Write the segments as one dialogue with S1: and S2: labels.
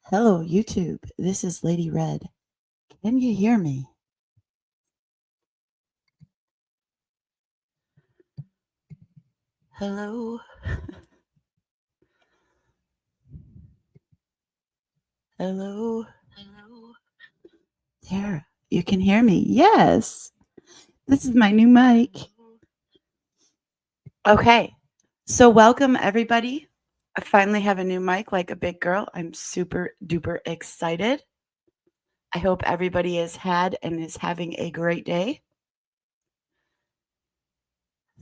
S1: Hello, YouTube. This is Lady Red. Can you hear me? Hello? Hello? Tara, you can hear me? Yes. This is my new mic. Okay. So, welcome everybody. I finally have a new mic like a big girl. I'm super duper excited. I hope everybody has had and is having a great day.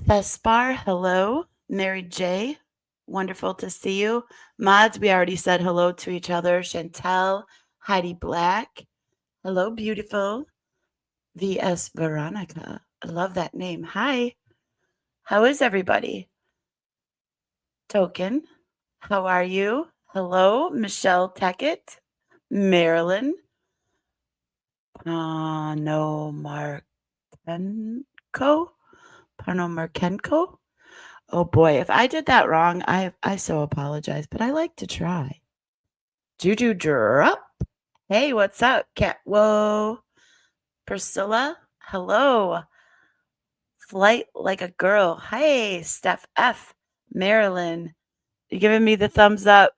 S1: Thespar, hello. Mary J, wonderful to see you. Mods, we already said hello to each other. Chantel, Heidi Black, hello, beautiful. VS Veronica, I love that name. Hi, how is everybody? Token, how are you? Hello, Michelle Tackett, Marilyn, Pano Markenko. Oh boy, if I did that wrong, I so apologize, but I like to try. Juju Drop. Hey, what's up, Cat? Whoa. Priscilla, hello. Flight like a girl. Hey, Steph F. Marilyn, you giving me the thumbs up.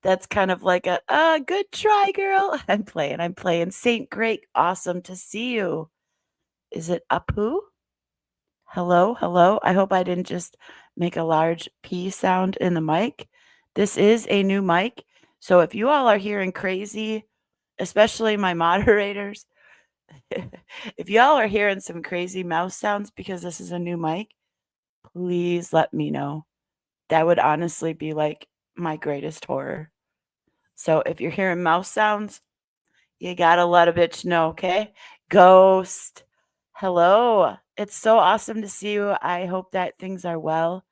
S1: That's kind of like a good try, girl. I'm playing. Saint Great, awesome to see you. Is it Apu? Hello. I hope I didn't just make a large P sound in the mic. This is a new mic. So if you all are hearing crazy, especially my moderators, if y'all are hearing some crazy mouse sounds because this is a new mic, please let me know. That would honestly be like my greatest horror. So if you're hearing mouse sounds, you gotta let a bitch know, okay? Ghost, hello. It's so awesome to see you. I hope that things are well.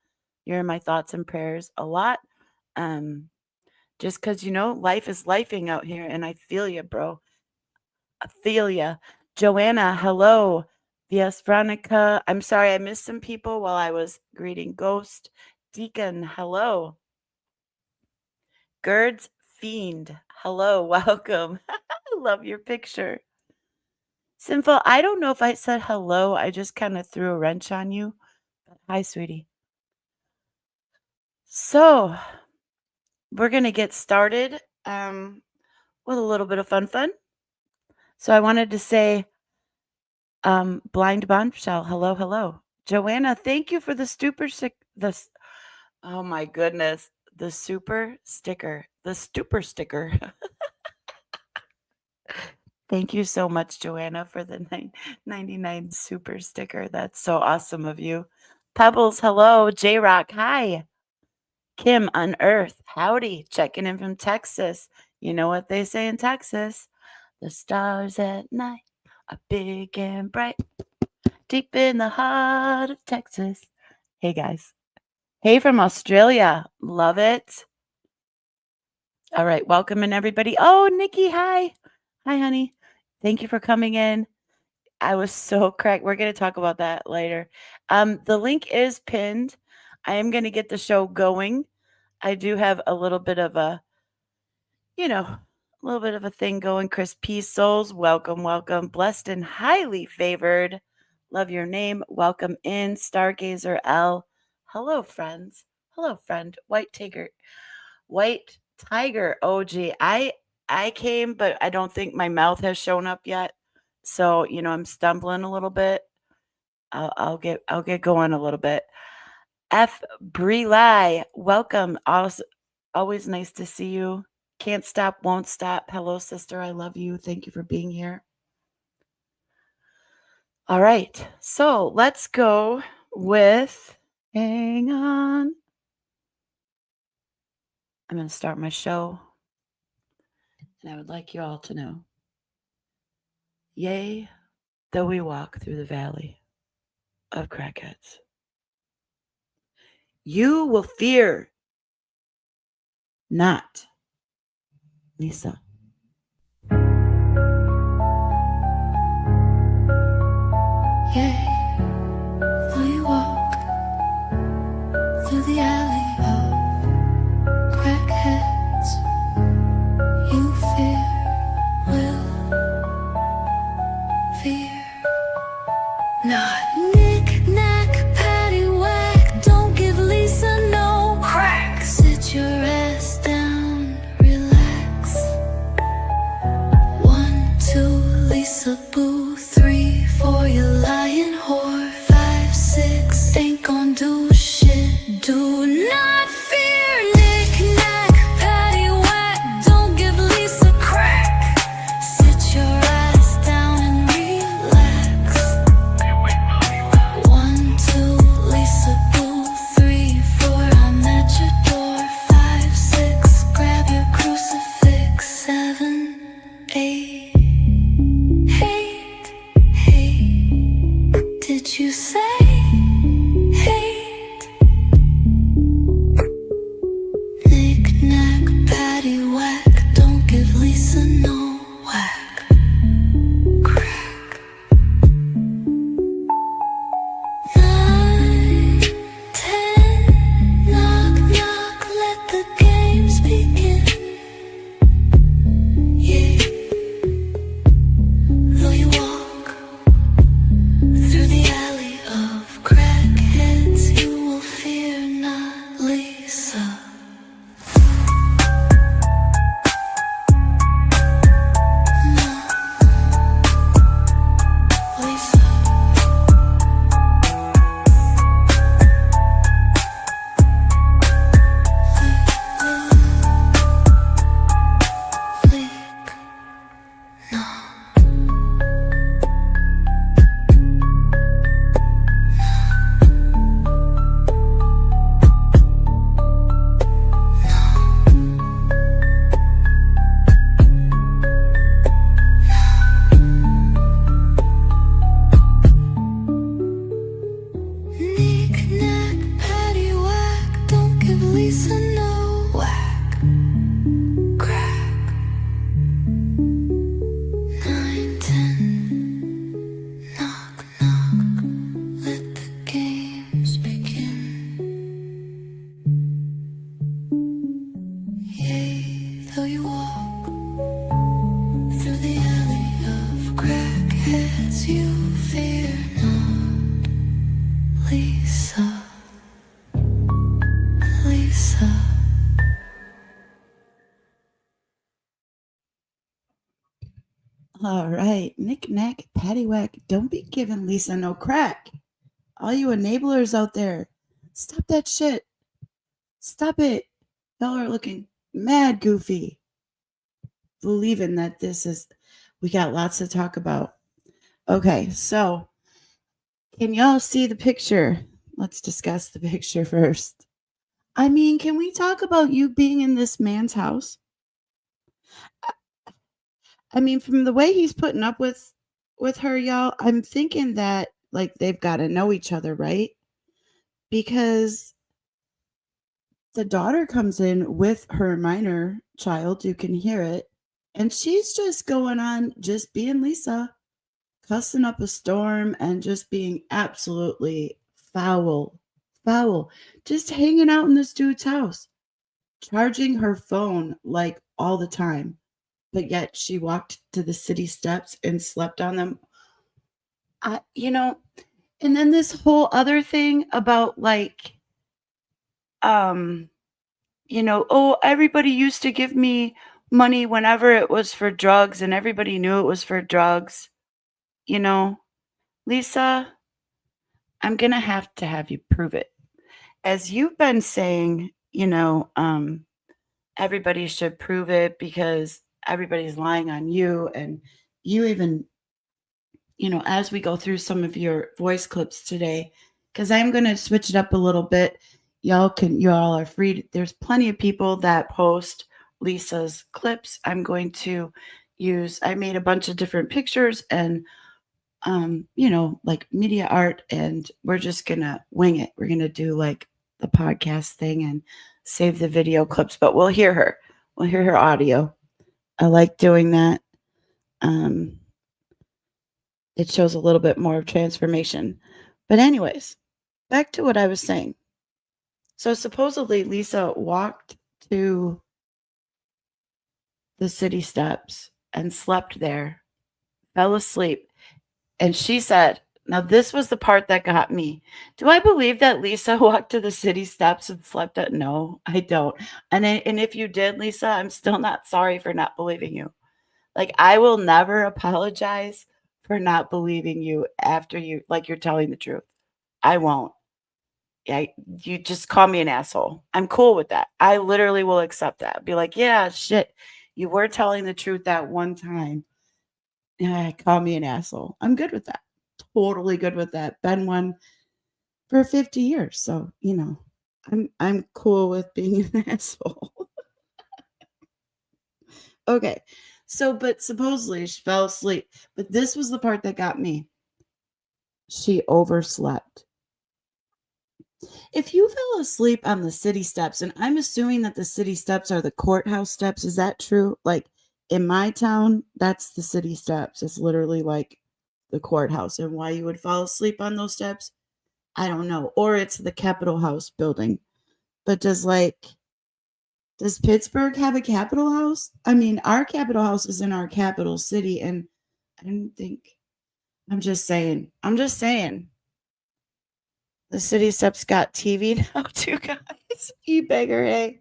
S1: You're in my thoughts and prayers a lot. Just because, life is lifing out here, and I feel you, bro. I feel ya. Joanna, hello. Yes, Veronica. I'm sorry I missed some people while I was greeting Ghost. Deacon, hello. Gerd's Fiend, hello, welcome. I love your picture. Sinful, I don't know if I said hello. I just kind of threw a wrench on you. Hi, sweetie. So, we're going to get started with a little bit of fun. So, I wanted to say, Blind Bombshell, hello. Joanna, thank you for the oh my goodness, the super sticker. Thank you so much, Joanna, for the 99 super sticker. That's so awesome of you. Pebbles, hello. J-Rock, hi. Kim, Unearth, howdy. Checking in from Texas. You know what they say in Texas? The stars at night are big and bright, deep in the heart of Texas. Hey, guys. Hey, from Australia. Love it. All right, welcome in, everybody. Oh, Nikki, hi. Hi, honey. Thank you for coming in. I was so cracked. We're going to talk about that later. The link is pinned. I am going to get the show going. I do have a little bit of a thing going. Chris P. Souls, welcome. Blessed and highly favored. Love your name. Welcome in. Stargazer L. Hello, friends. Hello, friend. White Tiger OG. I came, but I don't think my mouth has shown up yet. So, I'm stumbling a little bit. I'll get going a little bit. F. Brelai, welcome. Always nice to see you. Can't stop, won't stop. Hello, sister. I love you. Thank you for being here. All right. So let's go with Hang On. I'm going to start my show. And I would like you all to know, yea, though we walk through the valley of crackheads, you will fear not. Lisa.
S2: Yea, though you walk through the alley of crackheads, you Knick-knack, paddywhack, don't give Lisa no crack. Sit your ass down, relax. 1, 2, Lisa boo. 3, 4, you lying whore. 5, 6, ain't gon' do shit. Do not fear. Knick-knack, paddywhack, don't give Lisa crack. Sit your ass down and relax. 1, 2, Lisa boo. 3, 4, I'm at your door. 5, 6, grab your crucifix. 7, 8, hate, hate. Did you say hate? Knick-knack, paddywhack, don't give Lisa no whack. Crack. 9, 10, knock, knock, let the games begin. Yeah. Though you walk through the alley of crackheads, you will fear not Lisa. Lisa. Leak. No. Knick-knack, paddywhack, don't give Lisa no whack. Crack. 9, 10, knock, knock, let the games begin. Yea, though you walk through the alley of crackheads, you fear not Lisa. Lisa.
S1: All right. Knick-knack, paddywhack, don't be giving Lisa no crack. All you enablers out there, stop that shit. Stop it. Y'all are looking mad goofy. Believing that we got lots to talk about. Okay, so can y'all see the picture? Let's discuss the picture first. I mean, can we talk about you being in this man's house? I mean, from the way he's putting up with her, y'all, I'm thinking that like they've got to know each other, right? Because the daughter comes in with her minor child, you can hear it, and she's just going on just being Lisa, cussing up a storm and just being absolutely foul, just hanging out in this dude's house, charging her phone like all the time. But yet she walked to the city steps and slept on them. You know, and then this whole other thing about like, oh, everybody used to give me money whenever it was for drugs and everybody knew it was for drugs. Lisa, I'm going to have you prove it. As you've been saying, everybody should prove it because everybody's lying on you. And you even, as we go through some of your voice clips today, because I'm going to switch it up a little bit. You all are free. There's plenty of people that post Lisa's clips. I'm going to I made a bunch of different pictures and, like media art, and we're just going to wing it. We're going to do like the podcast thing and save the video clips, but we'll hear her. We'll hear her audio. I like doing that. It shows a little bit more of transformation. But anyways, back to what I was saying. So supposedly Lisa walked to the city steps and slept there, fell asleep. And she said Now, this was the part that got me. Do I believe that Lisa walked to the city steps and slept at? No, I don't. And if you did, Lisa, I'm still not sorry for not believing you. Like, I will never apologize for not believing you after you're telling the truth. I won't. Yeah, you just call me an asshole. I'm cool with that. I literally will accept that. Be like, yeah, shit, you were telling the truth that one time. Yeah, call me an asshole. I'm good with that. Totally good with that. Been one for 50 years. So, I'm cool with being an asshole. Okay. So, but supposedly she fell asleep. But this was the part that got me. She overslept. If you fell asleep on the city steps, and I'm assuming that the city steps are the courthouse steps, is that true? Like in my town, that's the city steps. It's literally like the courthouse. And why you would fall asleep on those steps, I don't know. Or it's the Capitol House building. But does Pittsburgh have a Capitol House? I mean, our Capitol House is in our capital city, and I don't think. I'm just saying. I'm just saying. The city steps got TV now too, guys. You beggar, hey.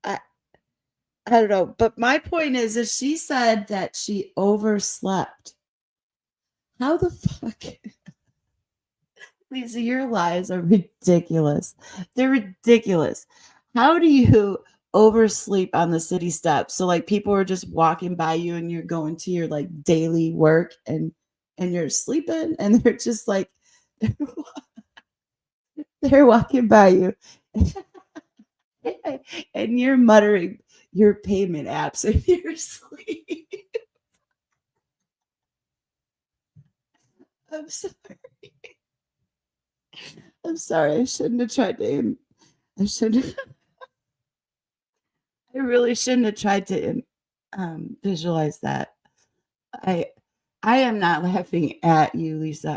S1: I I don't know, but my point is she said that she overslept. How the fuck? Lisa, your lies are ridiculous. They're ridiculous. How do you oversleep on the city steps? So like people are just walking by you and you're going to your like daily work and you're sleeping and they're just like they're walking by you and you're muttering your payment apps in your sleep. I'm sorry. I'm sorry. I shouldn't have tried to. I should. I really shouldn't have tried to visualize that. I I am not laughing at you, Lisa.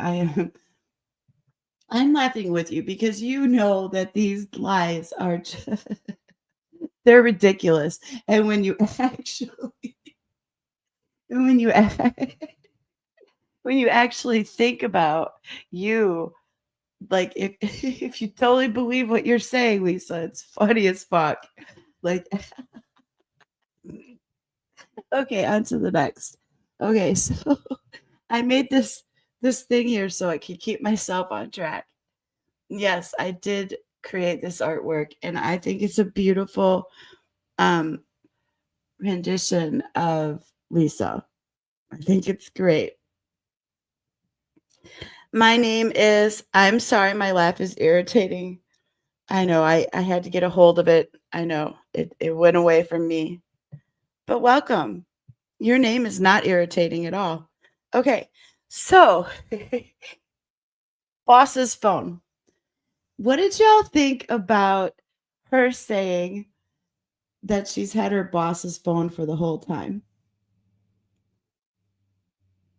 S1: I'm laughing with you because you know that these lies are just, they're ridiculous. And when you actually when you when you actually think about you like if if you totally believe what you're saying, Lisa, it's funny as fuck. Like okay, on to the next. Okay, so I made this thing here so I could keep myself on track. Yes, I did create this artwork and I think it's a beautiful um rendition of Lisa. I think it's great. My name is I'm sorry my laugh is irritating. I know I had to get a hold of it. I know it went away from me. But welcome. Your name is not irritating at all. Okay. So, boss's phone. What did y'all think about her saying that she's had her boss's phone for the whole time?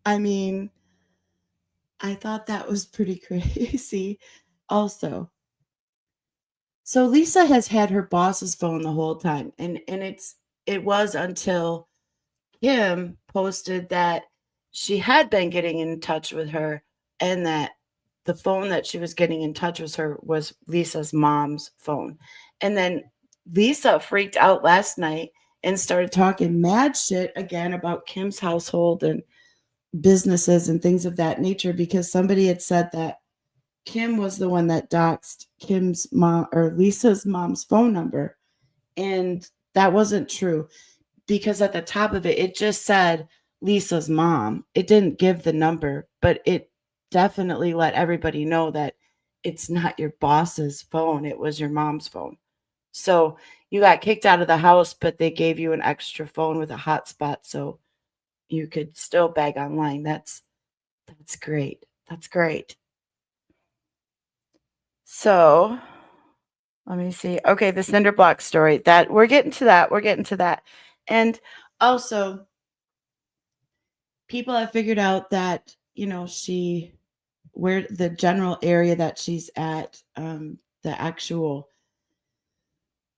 S1: I mean, I thought that was pretty crazy also. So Lisa has had her boss's phone the whole time and it was until Kim posted that she had been getting in touch with her and that the phone that she was getting in touch with her was Lisa's mom's phone. And then Lisa freaked out last night and started talking mad shit again about Kim's household and businesses and things of that nature because somebody had said that Kim was the one that doxed Kim's mom or Lisa's mom's phone number. And that wasn't true because at the top of it, it just said Lisa's mom. It didn't give the number, but it definitely let everybody know that it's not your boss's phone. It was your mom's phone. So you got kicked out of the house, but they gave you an extra phone with a hotspot so you could still beg online. That's great. That's great. So let me see. Okay, the cinder block story. That we're getting to that. We're getting to that. And also, people have figured out that, where the general area that she's at, the actual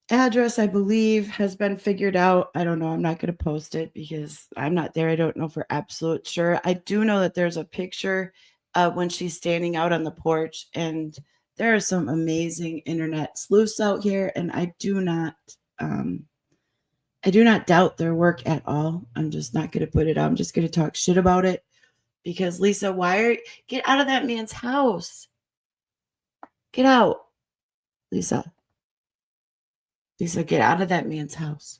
S1: address, I believe, has been figured out. I don't know. I'm not going to post it because I'm not there. I don't know for absolute sure. I do know that there's a picture when she's standing out on the porch, and there are some amazing internet sleuths out here, and I do not doubt their work at all. I'm just not going to put it out. I'm just going to talk shit about it because Lisa, get out of that man's house? Get out, Lisa. Lisa, get out of that man's house.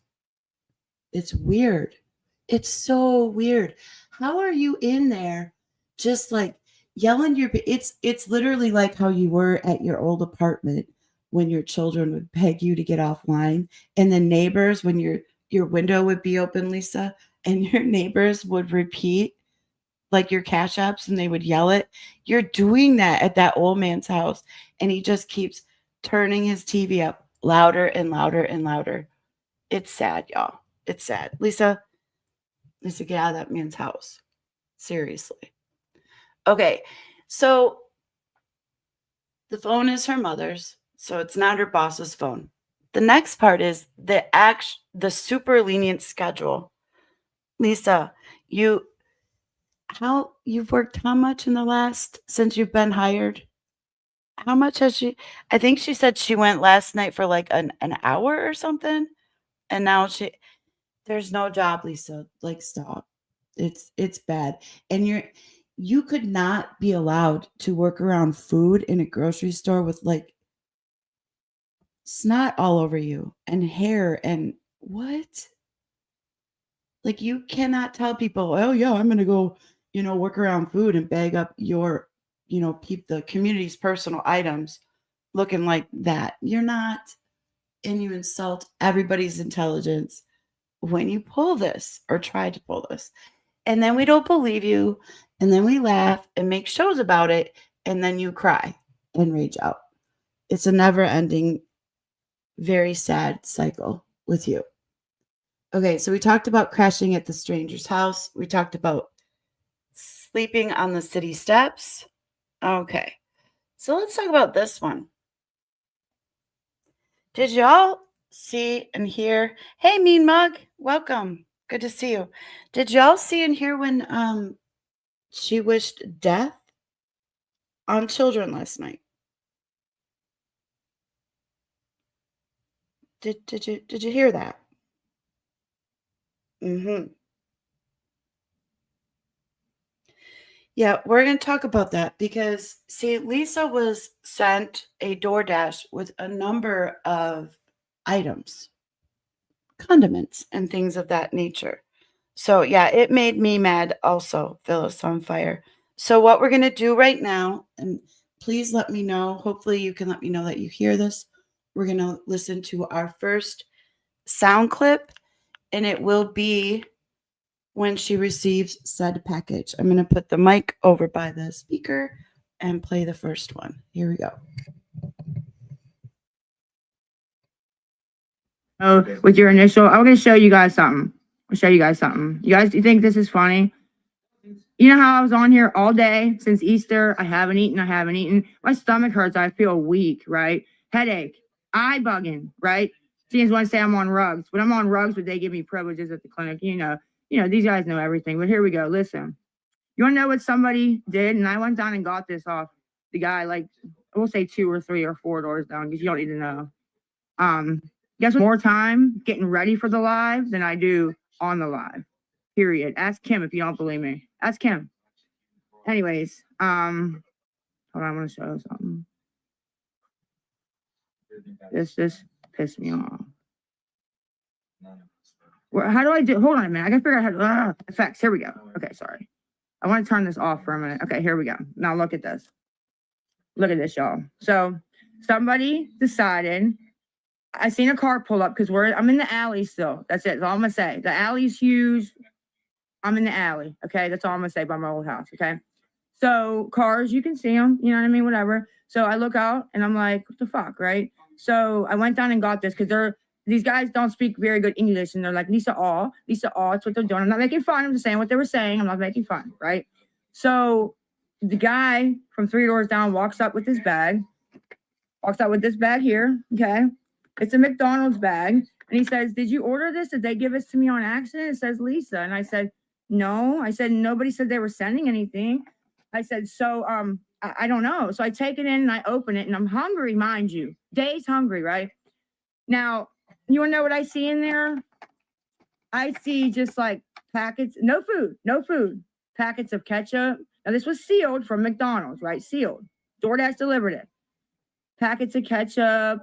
S1: It's weird. It's so weird. How are you in there just like yelling it's literally like how you were at your old apartment when your children would beg you to get offline and the neighbors when your window would be open, Lisa, and your neighbors would repeat like your cash apps and they would yell it. You're doing that at that old man's house and he just keeps turning his TV up louder and louder and louder. It's sad, y'all. It's sad. Lisa, get out of that man's house. Seriously. Okay, so the phone is her mother's, so it's not her boss's phone. The next part is the super lenient schedule. Lisa, you've worked how much in the last since you've been hired? How much has she? I think she said she went last night for like an hour or something, and now there's no job, Lisa. Like, stop. It's bad. And you could not be allowed to work around food in a grocery store with like snot all over you and hair and what? Like you cannot tell people, "Oh yeah, I'm going to go, work around food and bag up your, keep the community's personal items looking like that." You're not, and you insult everybody's intelligence when you pull this or try to pull this. And then we don't believe you, and then we laugh and make shows about it, and then you cry and rage out. It's a never-ending, very sad cycle with you. Okay, so we talked about crashing at the stranger's house. We talked about sleeping on the city steps. Okay, so let's talk about this one. Did y'all see and hear? Hey, Mean Mug, welcome. Good to see you. Did y'all see and hear when she wished death on children last night? Did you hear that? Mm-hmm. Yeah, we're going to talk about that because, see, Lisa was sent a DoorDash with a number of items, condiments, and things of that nature. So, yeah, it made me mad also, Phyllis on fire. So, what we're going to do right now, and please let me know, hopefully, you can let me know that you hear this. We're going to listen to our first sound clip, and it will be when she receives said package. I'm going to put the mic over by the speaker and play the first one. Here we go.
S3: Oh, with your initial, I'm going to show you guys something. I'll show you guys something. You guys, do you think this is funny? You know how I was on here all day since Easter? I haven't eaten. My stomach hurts. I feel weak, right? Headache, eye bugging, right? Teens want to say I'm on rugs. When I'm on rugs, would they give me privileges at the clinic? These guys know everything. But here we go. Listen, you want to know what somebody did? And I went down and got this off the guy, like, we'll say 2 or 3 or 4 doors down because you don't need to know. Guess what? More time getting ready for the live than I do on the live. Period. Ask Kim if you don't believe me. Ask Kim. Anyways, hold on, I want to show something. This pissed me off. How do I do? Hold on a minute. I gotta figure out how to effects. Here we go. Okay, sorry. I want to turn this off for a minute. Okay, here we go. Now look at this. Look at this, y'all. So somebody decided. I seen a car pull up because I'm in the alley still. That's it. That's all I'm gonna say. The alley's huge. I'm in the alley. Okay, that's all I'm gonna say by my old house. Okay, so cars, you can see them. You know what I mean? Whatever. So I look out and I'm like, what the fuck, right? So I went down and got this because these guys don't speak very good English and they're like Lisa, it's what they're doing. I'm not making fun. I'm just saying what they were saying. I'm not making fun, right? So the guy from 3 doors down walks up with his bag. Walks out with this bag here. Okay. It's a McDonald's bag. And he says, "Did you order this? Did they give this to me on accident?" It says Lisa. And I said, "No." I said, "Nobody said they were sending anything." I said, "So I don't know." So I take it in and I open it and I'm hungry, mind you. Days hungry, right? Now, you wanna know what I see in there? I see just like packets, no food, no food, packets of ketchup. Now, this was sealed from McDonald's, right? Sealed. DoorDash delivered it. Packets of ketchup,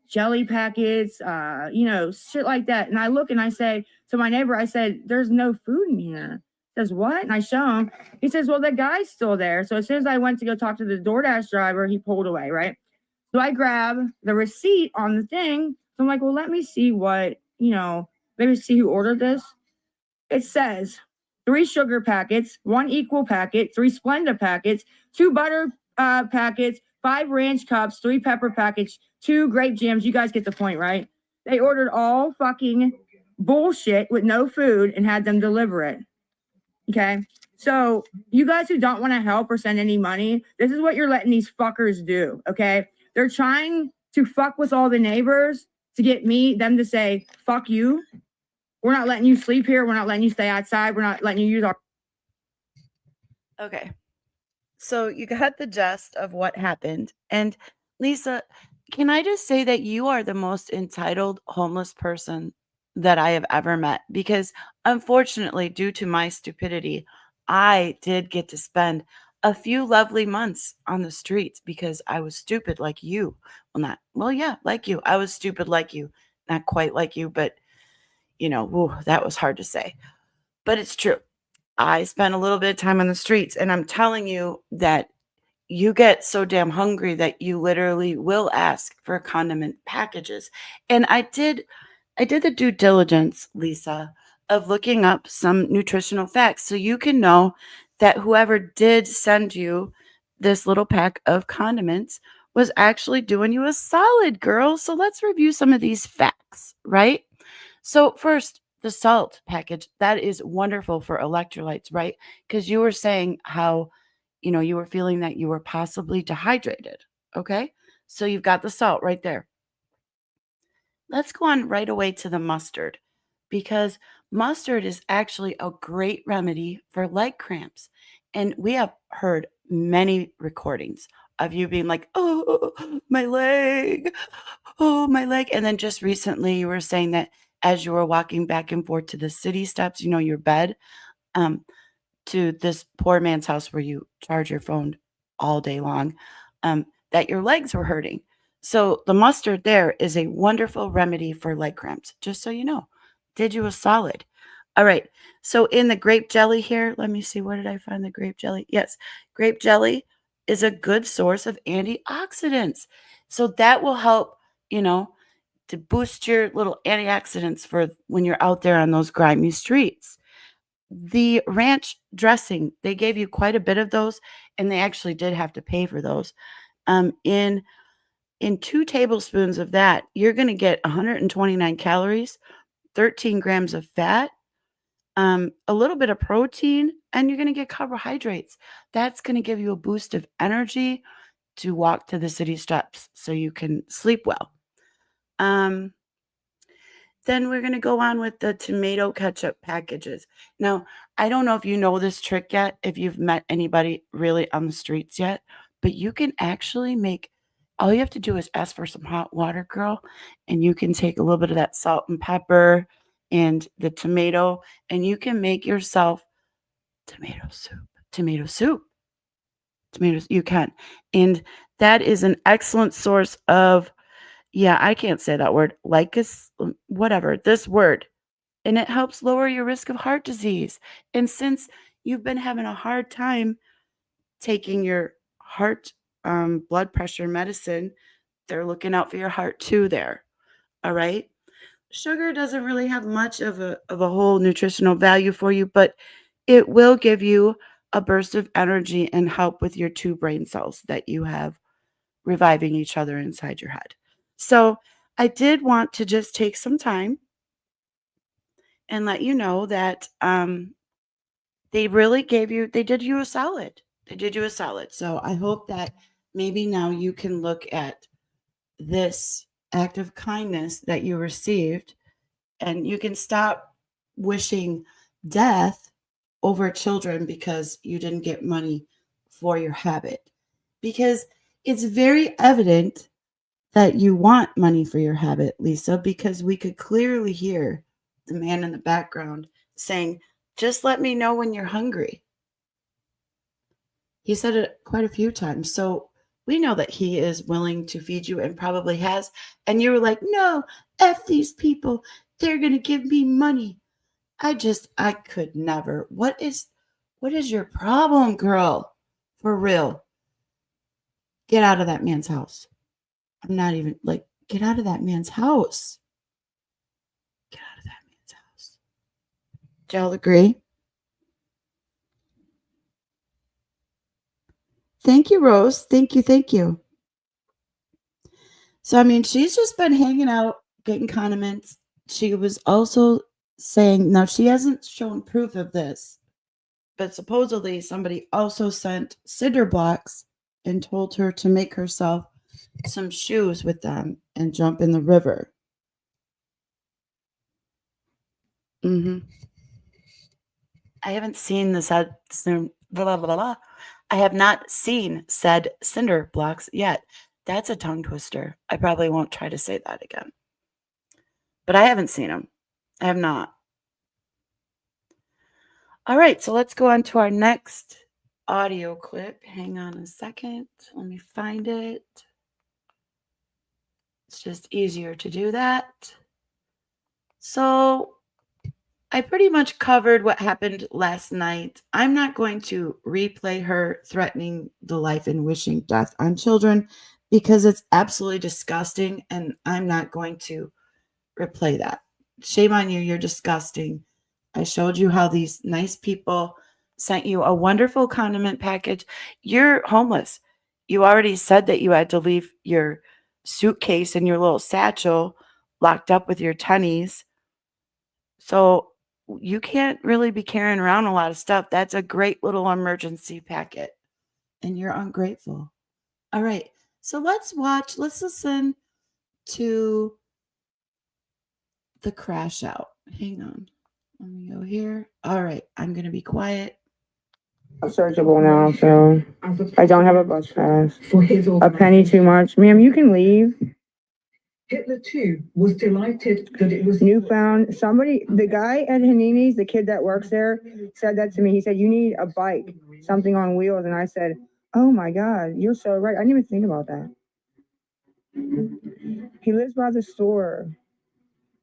S3: jelly packets, shit like that. And I look and I say to my neighbor, I said, "There's no food in here." He says, "What?" And I show him. He says, "Well, the guy's still there." So as soon as I went to go talk to the DoorDash driver, he pulled away, right? So I grab the receipt on the thing. So I'm like, "Well, let me see what, maybe see who ordered this." It says 3 sugar packets, 1 equal packet, 3 Splenda packets, 2 butter packets, 5 ranch cups, 3 pepper packets, 2 grape jams. You guys get the point, right? They ordered all fucking bullshit with no food and had them deliver it. Okay. So, you guys who don't want to help or send any money, this is what you're letting these fuckers do. Okay. They're trying to fuck with all the neighbors to get them to say, "Fuck you. We're not letting you sleep here. We're not letting you stay outside. We're not letting you use our."
S1: Okay. So you got the gist of what happened. And Lisa, can I just say that you are the most entitled homeless person that I have ever met? Because unfortunately, due to my stupidity, I did get to spend a few lovely months on the streets because I was stupid like you. Yeah, like you. I was stupid like you. Not quite like you, but that was hard to say. But it's true. I spent a little bit of time on the streets, and I'm telling you that you get so damn hungry that you literally will ask for condiment packages. And I did the due diligence, Lisa, of looking up some nutritional facts so you can know that whoever did send you this little pack of condiments was actually doing you a solid, girl. So let's review some of these facts, right? So first, the salt package, that is wonderful for electrolytes, right? Because you were saying how, you were feeling that you were possibly dehydrated. Okay. So you've got the salt right there. Let's go on right away to the mustard because mustard is actually a great remedy for leg cramps. And we have heard many recordings of you being like, "Oh, my leg. Oh, my leg." And then just recently you were saying that as you were walking back and forth to the city steps, your bed, um, to this poor man's house where you charge your phone all day long, that your legs were hurting. So the mustard there is a wonderful remedy for leg cramps, just so you know. Did you a solid. All right. So in the grape jelly here, let me see, where did I find the grape jelly? Yes, grape jelly is a good source of antioxidants. So that will help, you know, to boost your little antioxidants for when you're out there on those grimy streets. The ranch dressing, they gave you quite a bit of those, and they actually did have to pay for those. In 2 tablespoons of that, you're gonna get 129 calories, 13 grams of fat, a little bit of protein, and you're gonna get carbohydrates. That's gonna give you a boost of energy to walk to the city steps so you can sleep well. Um Then we're gonna go on with the tomato ketchup packages. Now, I don't know if you know this trick yet, if you've met anybody really on the streets yet, but you can actually make all you have to do is ask for some hot water, girl, and you can take a little bit of that salt and pepper and the tomato, and you can make yourself tomato soup. Tomato soup. Tomatoes, you can. And that is an excellent source of, yeah, I can't say that word. Lycus, whatever, this word. And it helps lower your risk of heart disease. And since you've been having a hard time taking your heart blood pressure medicine, they're looking out for your heart too there. All right. Sugar doesn't really have much of a whole nutritional value for you, but it will give you a burst of energy and help with your 2 brain cells that you have reviving each other inside your head. So I did want to just take some time and let you know that they did you a solid. They did you a solid. So I hope that maybe now you can look at this act of kindness that you received, and you can stop wishing death over children because you didn't get money for your habit. Because it's very evident that you want money for your habit, Lisa, because we could clearly hear the man in the background saying, "Just let me know when you're hungry." He said it quite a few times. So we know that he is willing to feed you and probably has. And you were like, "No, F these people. They're going to give me money." I could never. What is your problem, girl? For real. Get out of that man's house. I'm not even like, get out of that man's house. Get out of that man's house. Do y'all agree? Thank you, Rose. Thank you. Thank you. So, I mean, she's just been hanging out, getting condiments. She was also saying, now she hasn't shown proof of this, but supposedly somebody also sent cinder blocks and told her to make herself some shoes with them and jump in the river. I haven't seen the said blah, blah, blah. I have not seen said cinder blocks yet. That's a tongue twister. I probably won't try to say that again. But I haven't seen them. I have not. All right, so let's go on to our next audio clip. Hang on a second. Let me find it. It's just easier to do that. So I pretty much covered what happened last night. I'm not going to replay her threatening the life and wishing death on children because it's absolutely disgusting, and I'm not going to replay that. Shame on you. You're disgusting. I showed you how these nice people sent you a wonderful condiment package. You're homeless. You already said that you had to leave your suitcase and your little satchel locked up with your tennies. So you can't really be carrying around a lot of stuff. That's a great little emergency packet. And you're ungrateful. All right. So let's listen to the crash out. Hang on. Let me go here. All right. I'm going to be quiet.
S3: I'm searchable now, so I don't have a bus pass. A penny too much. Ma'am, you can leave. Hitler too was delighted that it was newfound. Somebody, the guy at Hanini's, the kid that works there, said that to me. He said, "You need a bike, something on wheels." And I said, "Oh my God, you're so right. I didn't even think about that." He lives by the store.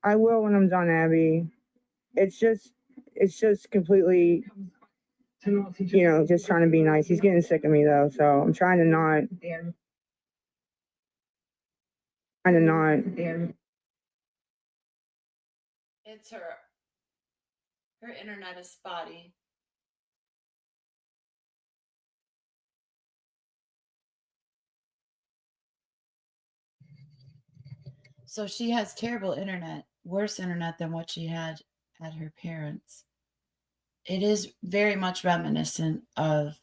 S3: I will when I'm done, Abby. It's just completely, just trying to be nice. He's getting sick of me though, so I'm trying to not.
S1: It's her. Her internet is spotty. So she has terrible internet, worse internet than what she had at her parents'. It is very much reminiscent of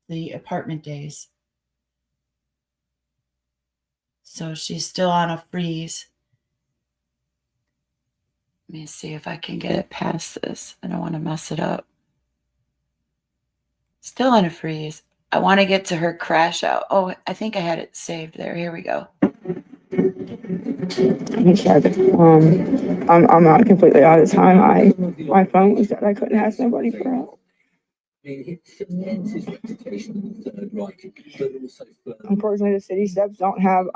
S1: the apartment days. So she's still on a freeze. Let me see if I can get it past this. I don't want to mess it up. Still on a freeze. I want to get to her crash out. Oh, I think I had it saved there. Here we go.
S3: I'm not completely out of time. My phone was dead. I couldn't ask nobody for help. Unfortunately, the city steps don't have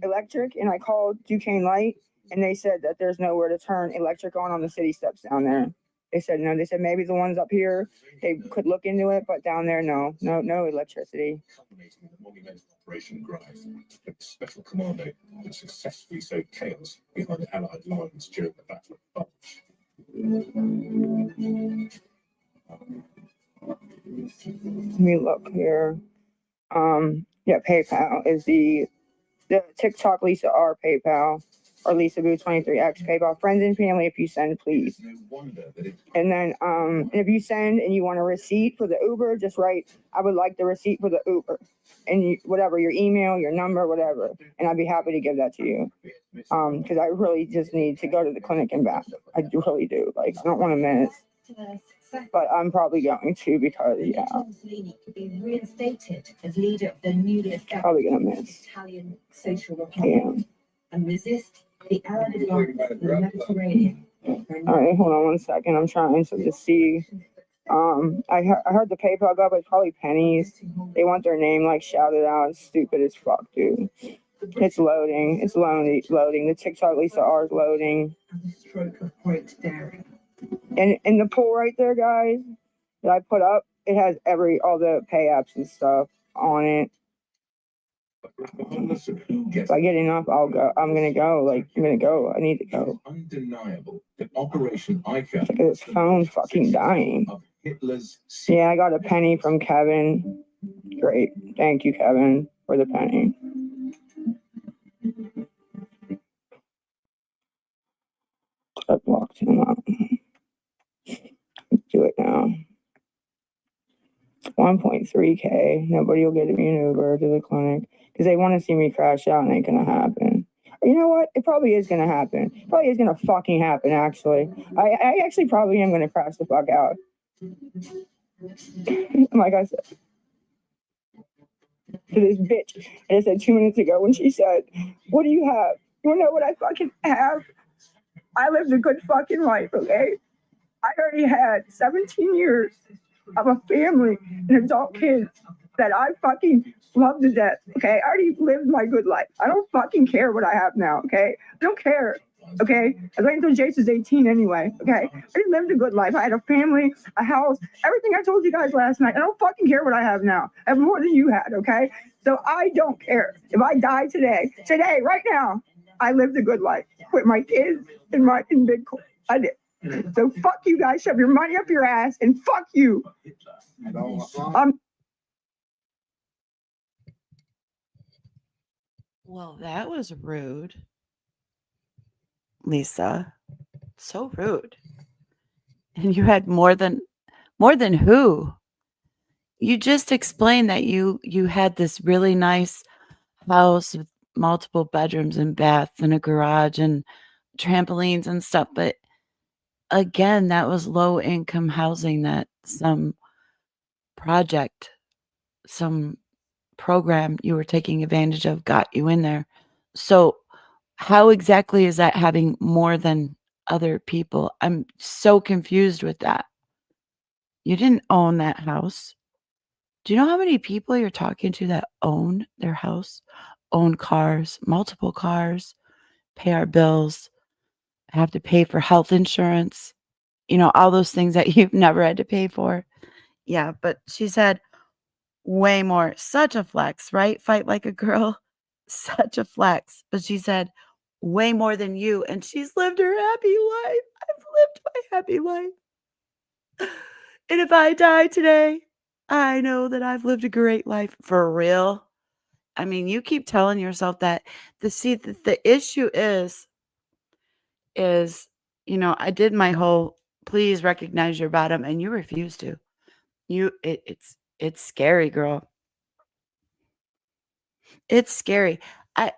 S3: electric, and I called Duquesne Light, and they said that there's nowhere to turn electric on the city steps down there. They said no. They said maybe the ones up here they could look into it, but down there, no electricity. Operation Grive, a special commando that successfully sowed chaos behind Allied lines during the Battle of Bulge. Let me look here. Yeah, PayPal is the TikTok Lisa R PayPal or Lisa Boo 23X PayPal. Friends and family, if you send, please. And then and if you send and you want a receipt for the Uber, just write, "I would like the receipt for the Uber." and whatever, your email, your number, whatever, and I'd be happy to give that to you. Because I really just need to go to the clinic and back. I really do. Like, I don't want to miss, but I'm probably going to because probably gonna miss. And resist the Arab Mediterranean. All right, hold on one second. I'm trying to just see. I heard the PayPal go, but it's probably pennies. They want their name like shouted out. It's stupid as fuck, dude. It's loading. It's loading. The TikTok Lisa R is loading. And in the poll right there, guys, that I put up, it has all the pay apps and stuff on it. If I get enough, I'll go. I'm gonna go. Like, I'm gonna go. I need to go. Undeniable that Operation Look at this phone fucking dying. Yeah, I got a penny from Kevin. Great. Thank you, Kevin, for the penny. I blocked him out. Do it now. 1.3K. Nobody will get me an Uber to the clinic because they want to see me crash out and it ain't gonna happen. Or you know what? It probably is gonna happen. It probably is gonna fucking happen, actually. I actually probably am gonna crash the fuck out. Like I said to this bitch, I said 2 minutes ago when she said, "What do you have? You wanna know what I fucking have? I lived a good fucking life, okay? I already had 17 years of a family and adult kids that I fucking love to death, okay? I already lived my good life. I don't fucking care what I have now, okay? I don't care, okay? I waited until Jason's 18 anyway, okay? I already lived a good life. I had a family, a house, everything I told you guys last night. I don't fucking care what I have now. I have more than you had, okay? So I don't care. If I die today, right now, I lived a good life with my kids in Bitcoin. I did. So fuck you guys, shove your money up your ass, and fuck you.
S1: Well, that was rude, Lisa. So rude. And you had more than who? You just explained that you had this really nice house with multiple bedrooms and baths and a garage and trampolines and stuff, but again, that was low income housing that some project, some program you were taking advantage of got you in there. So, how exactly is that having more than other people? I'm so confused with that. You didn't own that house. Do you know how many people you're talking to that own their house, own cars, multiple cars, pay our bills, have to pay for health insurance, all those things that you've never had to pay for? Yeah, but she said way more. Such a flex, right? Fight like a girl. Such a flex. But she said way more than you, and she's lived her happy life. I've lived my happy life. And if I die today, I know that I've lived a great life. For real. I mean, you keep telling yourself that. The issue is, I did my whole please recognize your bottom, and you refuse to. It's scary, girl. It's scary. I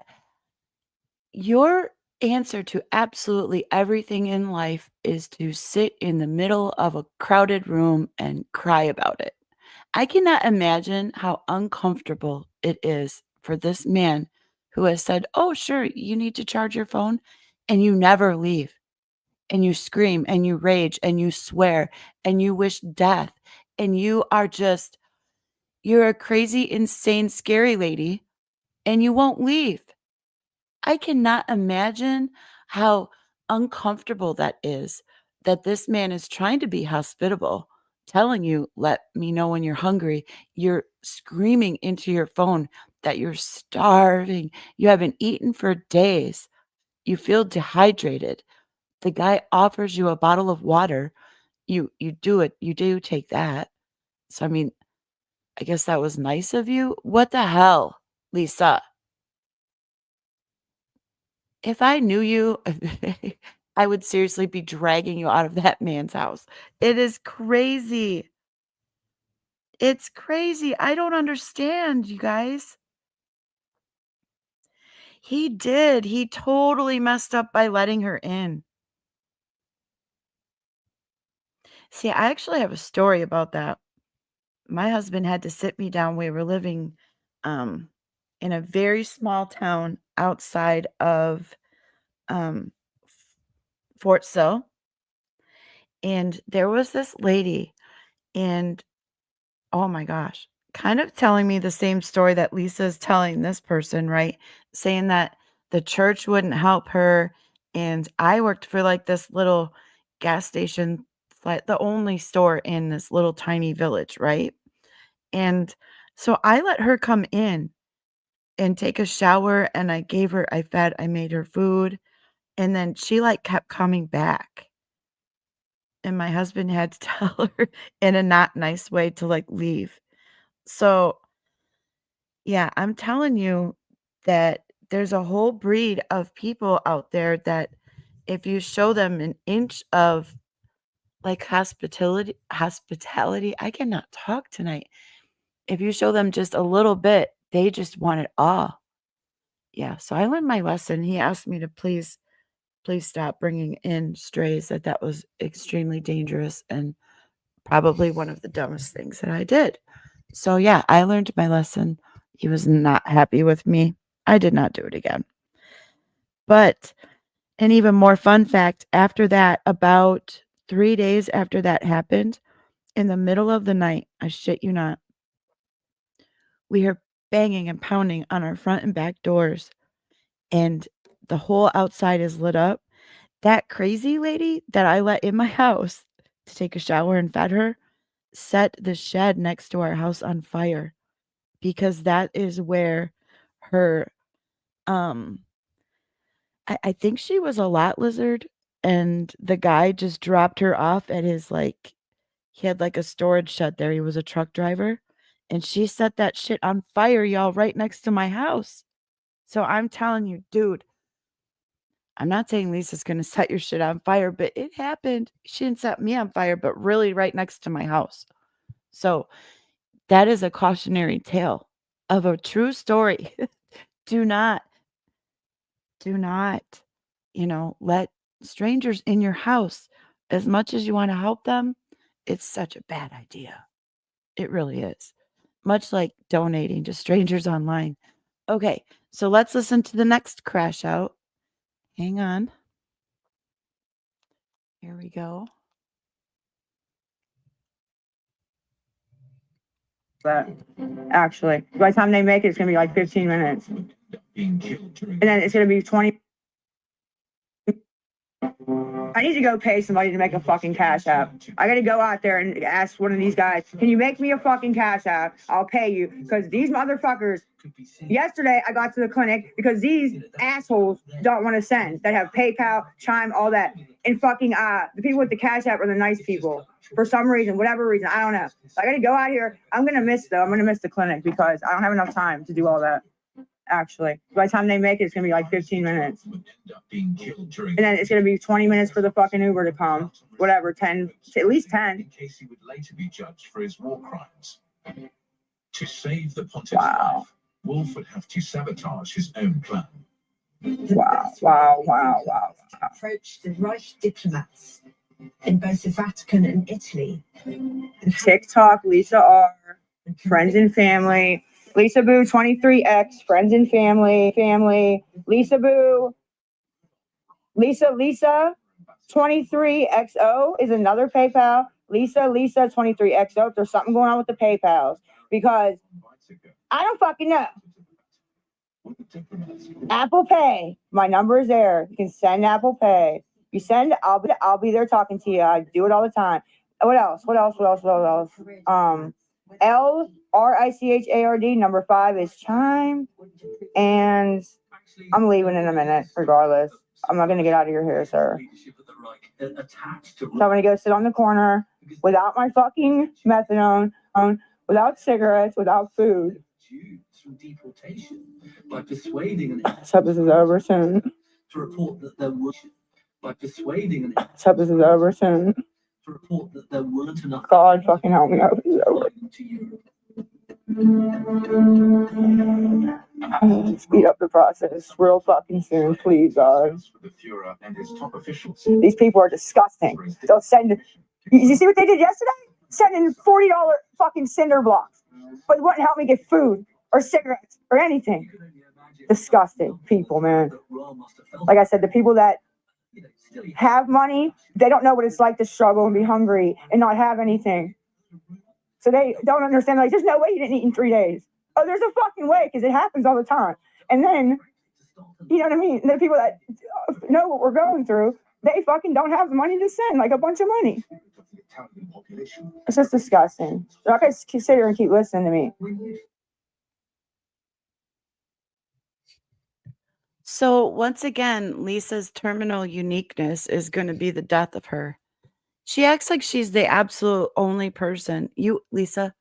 S1: Your answer to absolutely everything in life is to sit in the middle of a crowded room and cry about it. I cannot imagine how uncomfortable it is for this man who has said, "Oh, sure, you need to charge your phone," and you never leave. And you scream and you rage and you swear and you wish death. And you're a crazy, insane, scary lady and you won't leave. I cannot imagine how uncomfortable that is, that this man is trying to be hospitable, telling you, "Let me know when you're hungry." You're screaming into your phone that you're starving. You haven't eaten for days. You feel dehydrated. The guy offers you a bottle of water. You do it. You do take that. So, I mean, I guess that was nice of you. What the hell, Lisa? If I knew you, I would seriously be dragging you out of that man's house. It is crazy. It's crazy. I don't understand, you guys. He did. He totally messed up by letting her in. See, I actually have a story about that. My husband had to sit me down. We were living in a very small town outside of um, Fort Sill. And there was this lady, and oh my gosh, kind of telling me the same story that Lisa's telling this person, right? Saying that the church wouldn't help her. And I worked for like this little gas station, like the only store in this little tiny village, right? And so I let her come in and take a shower, and I made her food. And then she like kept coming back. And my husband had to tell her in a not nice way to like leave. So yeah, I'm telling you that there's a whole breed of people out there that if you show them an inch of like hospitality, I cannot talk tonight. If you show them just a little bit, they just want it all. Yeah, so I learned my lesson. He asked me to please stop bringing in strays, that was extremely dangerous and probably one of the dumbest things that I did. So yeah, I learned my lesson. He was not happy with me. I did not do it again. But an even more fun fact, after that, about 3 days after that happened, in the middle of the night, I shit you not, we hear banging and pounding on our front and back doors, and the whole outside is lit up. That crazy lady that I let in my house to take a shower and fed her set the shed next to our house on fire because that is where her I think she was a lot lizard, and the guy just dropped her off at his like he had like a storage shed there. He was a truck driver, and she set that shit on fire, y'all, right next to my house. So I'm telling you, dude, I'm not saying Lisa's gonna set your shit on fire, but it happened. She didn't set me on fire, but really right next to my house. So that is a cautionary tale of a true story. Do not, do not, let strangers in your house. As much as you want to help them, it's such a bad idea. It really is. Much like donating to strangers online. Okay, so let's listen to the next crash out. Hang on. Here we go.
S3: But actually, by the time they make it, it's gonna be like 15 minutes, and then it's gonna be 20. I need to go pay somebody to make a fucking cash app. I gotta go out there and ask one of these guys, can you make me a fucking cash app? I'll pay you. Because these motherfuckers, yesterday I got to the clinic because these assholes don't want to send. That have PayPal, Chime, all that. And fucking the people with the cash app are the nice people. For some reason, whatever reason, I don't know. So I gotta go out here. I'm gonna miss the clinic because I don't have enough time to do all that. Actually, by the time they make it, it's gonna be like 15 minutes, and then it's gonna be 20 minutes for the fucking Uber to come. Whatever, 10, at least 10. In case he would later be judged for his war crimes. To save the Pontiff's life, Wolf would have to sabotage his own plan. Wow.
S4: Approach the Reich diplomats in both the Vatican and Italy.
S3: TikTok, Lisa R, friends and family. Lisa Boo 23X, friends and family. Lisa Boo. Lisa 23XO is another PayPal. Lisa 23XO. If there's something going on with the PayPals, because I don't fucking know. Apple Pay. My number is there. You can send Apple Pay. You send, I'll be there talking to you. I do it all the time. What else? LRICHARD number 5 is Chime, and I'm leaving in a minute regardless. I'm not gonna get out of your hair, sir. So I'm gonna go sit on the corner without my fucking methadone, without cigarettes, without food. Let's hope this is over soon. Let's hope this is over soon. God fucking help me, I hope this is over. Speed up the process real fucking soon, please, guys. These people are disgusting. They'll send. You see what they did yesterday? Sending $40 fucking cinder blocks, but it wouldn't help me get food or cigarettes or anything. Disgusting people, man. Like I said, the people that have money, they don't know what it's like to struggle and be hungry and not have anything. So they don't understand. Like, there's no way you didn't eat in 3 days. Oh, there's a fucking way, because it happens all the time. And then, you know what I mean? The people that know what we're going through, they fucking don't have the money to send, like, a bunch of money. It's just disgusting. They're not going to sit here and keep listening to me.
S1: So once again, Lisa's terminal uniqueness is going to be the death of her. She acts like she's the absolute only person. You, Lisa,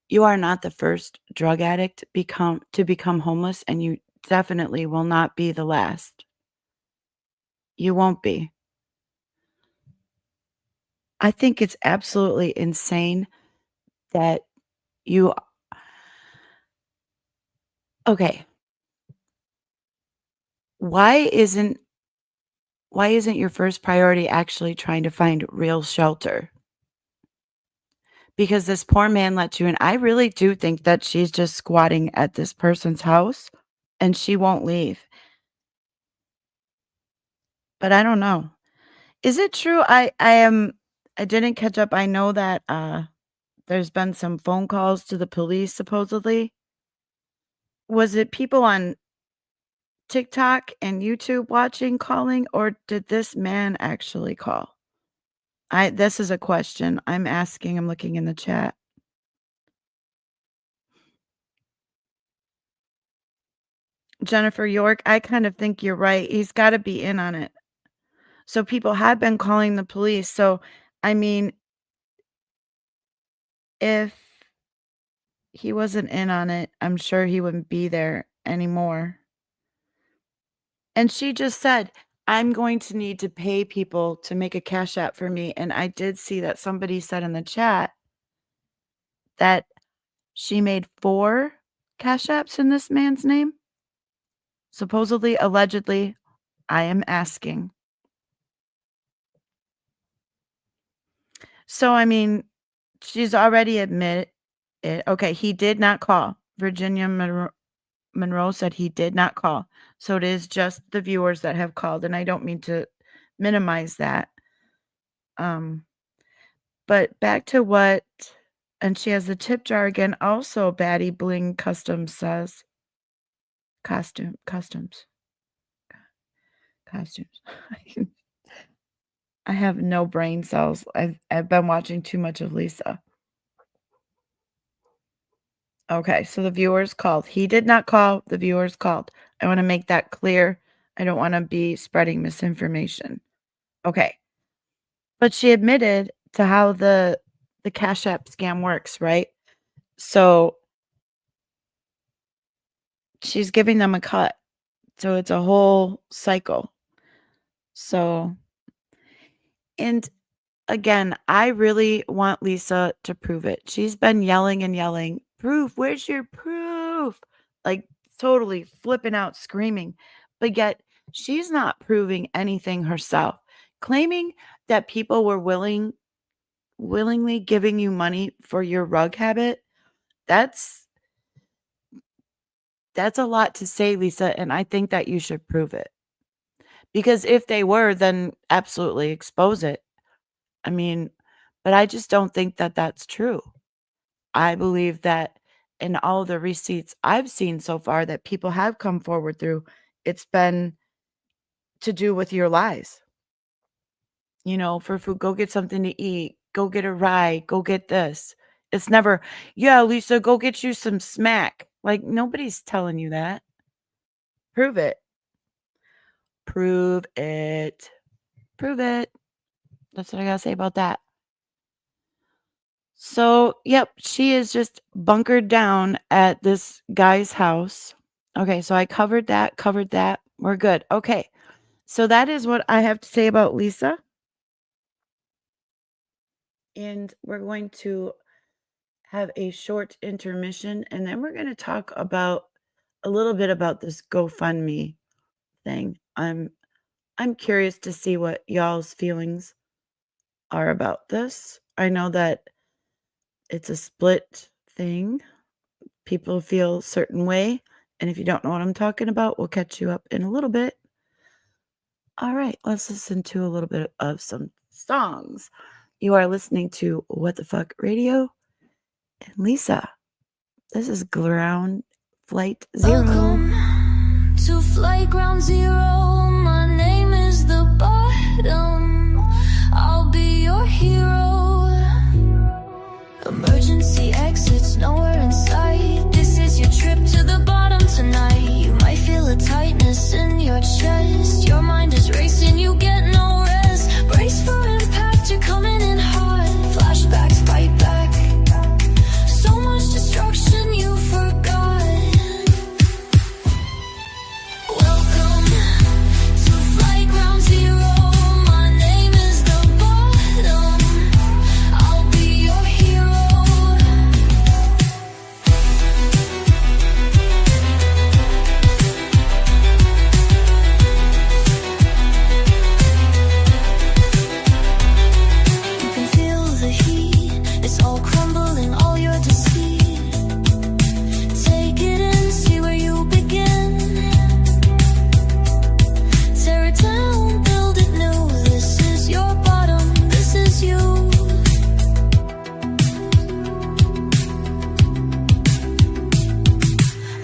S1: you are not the first drug addict to become homeless, and you definitely will not be the last. You won't be. I think it's absolutely insane that you. Okay. Why isn't your first priority actually trying to find real shelter? Because this poor man let you in. I really do think that she's just squatting at this person's house and she won't leave. But I don't know. Is it true? I didn't catch up. I know that there's been some phone calls to the police supposedly. Was it people on TikTok and YouTube watching calling, or did this man actually call? This is a question I'm asking. I'm looking in the chat. Jennifer York, I kind of think you're right. He's got to be in on it. So people have been calling the police. So, I mean, if he wasn't in on it, I'm sure he wouldn't be there anymore. And she just said, I'm going to need to pay people to make a cash app for me. And I did see that somebody said in the chat that she made 4 cash apps in this man's name. Supposedly, allegedly, I am asking. So, I mean, she's already admitted it. Okay, he did not call. Virginia Monroe said he did not call. So it is just the viewers that have called, and I don't mean to minimize that. But back to what, and she has the tip jar again. Also, Batty Bling Customs says costumes. I have no brain cells. I've been watching too much of Lisa. Okay, so the viewers called. He did not call. The viewers called. I want to make that clear. I don't want to be spreading misinformation. Okay. But she admitted to how the Cash App scam works, right? So she's giving them a cut. So it's a whole cycle. So, and again, I really want Lisa to prove it. She's been yelling and yelling, proof, where's your proof? Like totally flipping out, screaming. But yet she's not proving anything herself. Claiming that people were willingly giving you money for your rug habit, that's a lot to say, Lisa, and I think that you should prove it. Because if they were, then absolutely expose it. I mean, but I just don't think that that's true. I believe that in all the receipts I've seen so far that people have come forward through, it's been to do with your lies. You know, for food, go get something to eat, go get a ride, go get this. It's never, yeah, Lisa, go get you some smack. Like, nobody's telling you that. Prove it. Prove it. Prove it. That's what I gotta say about that. So, yep, she is just bunkered down at this guy's house. Okay, so I covered that. We're good. Okay, so that is what I have to say about Lisa. And we're going to have a short intermission, and then we're going to talk about a little bit about this GoFundMe thing. I'm curious to see what y'all's feelings are about this. I know that it's a split thing. People feel a certain way, and if you don't know what I'm talking about, we'll catch you up in a little bit. All right, let's listen to a little bit of some songs. You are listening to What the Fuck Radio and Lisa. This is Ground Flight Zero.
S2: Welcome to Flight Ground Zero. My name is the bottom. I'll be your hero. Emergency exits nowhere in sight. This is your trip to the bottom tonight. You might feel a tightness in your chest. Your mind is racing, you get no rest. Brace for impact, you're coming in hot. Flashbacks bite back. So much destruction you forgot. Welcome to Flight Ground Zero. My name is the bottom. I'll be your hero. You can feel the heat. It's all crumbling, all your deceit. Take it in, see where you begin. Tear it down, build it new. This is your bottom, this is you.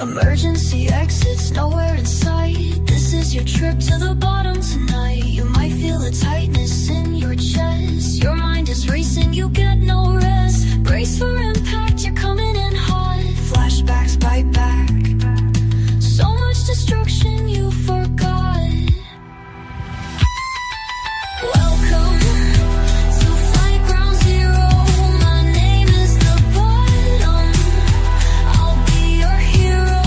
S2: Emergency exits nowhere in sight. This is your trip to the bottom tonight. You might feel a tightness in your chest. Your mind is racing, you get no rest. Brace for impact, you're coming in hot. Flashbacks bite back. So much destruction you forgot. Welcome to Flight Ground Zero. My name is the bottom. I'll be your hero.